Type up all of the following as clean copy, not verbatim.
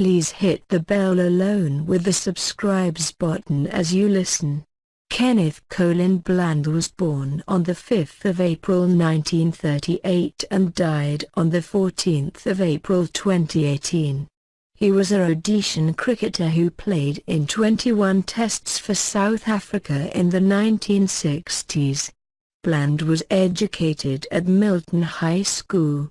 Please hit the bell alone with the subscribes button as you listen. Kenneth Colin Bland was born on the 5th of April 1938 and died on the 14th of April 2018. He was a Rhodesian cricketer who played in 21 tests for South Africa in the 1960s. Bland was educated at Milton High School.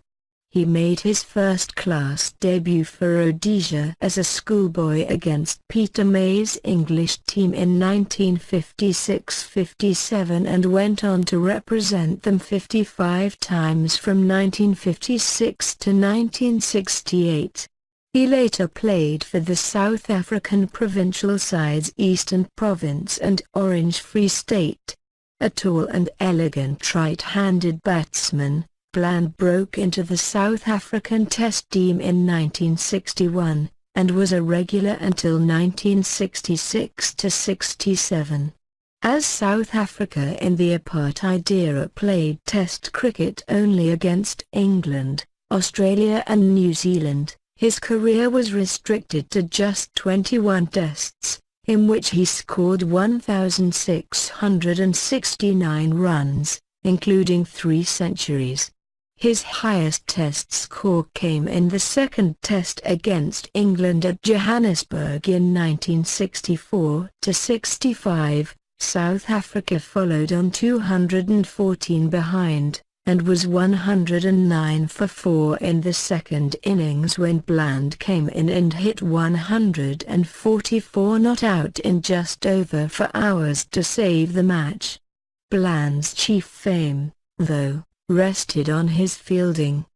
He made his first-class debut for Rhodesia as a schoolboy against Peter May's English team in 1956-57 and went on to represent them 55 times from 1956 to 1968. He later played for the South African provincial sides Eastern Province and Orange Free State. A tall and elegant right-handed batsman, Bland broke into the South African Test team in 1961, and was a regular until 1966-67. As South Africa in the apartheid era played Test cricket only against England, Australia and New Zealand, his career was restricted to just 21 tests, in which he scored 1,669 runs, including 3 centuries. His highest Test score came in the second Test against England at Johannesburg in 1964-65. South Africa followed on 214 behind, and was 109 for 4 in the second innings when Bland came in and hit 144 not out in just over 4 hours to save the match. Bland's chief fame, though, rested on his fielding.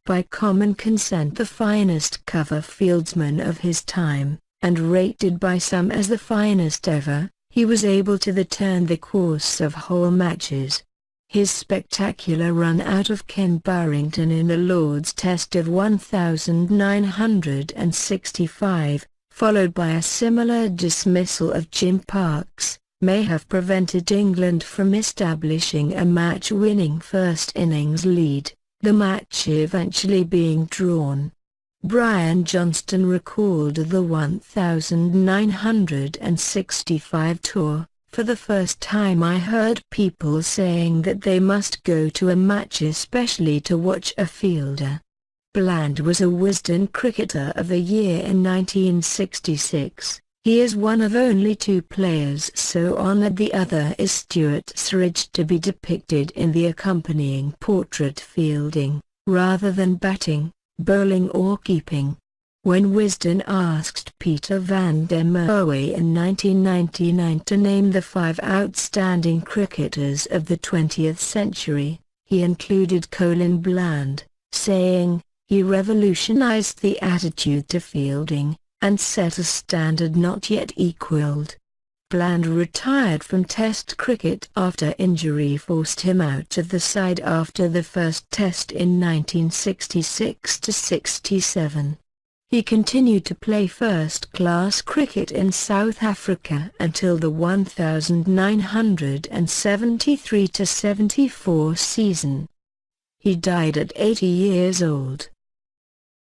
By common consent the finest cover fieldsman of his time, and rated by some as the finest ever, he was able to turn the course of whole matches. His spectacular run out of Ken Barrington in the Lord's Test of 1965, followed by a similar dismissal of Jim Parks, may have prevented England from establishing a match-winning first innings lead, the match eventually being drawn. Brian Johnston recalled the 1965 tour. For the first time I heard people saying that they must go to a match especially to watch a fielder. Bland was a Wisden Cricketer of the Year in 1966. He is one of only 2 players so honoured. The other is Stuart Surridge, to be depicted in the accompanying portrait fielding, rather than batting, bowling or keeping. When Wisden asked Peter van der Merwe in 1999 to name the 5 outstanding cricketers of the 20th century, he included Colin Bland, saying, "He revolutionized the attitude to fielding, and set a standard not yet equaled." Bland retired from Test cricket after injury forced him out of the side after the first Test in 1966-67. He continued to play first-class cricket in South Africa until the 1973-74 season. He died at 80 years old.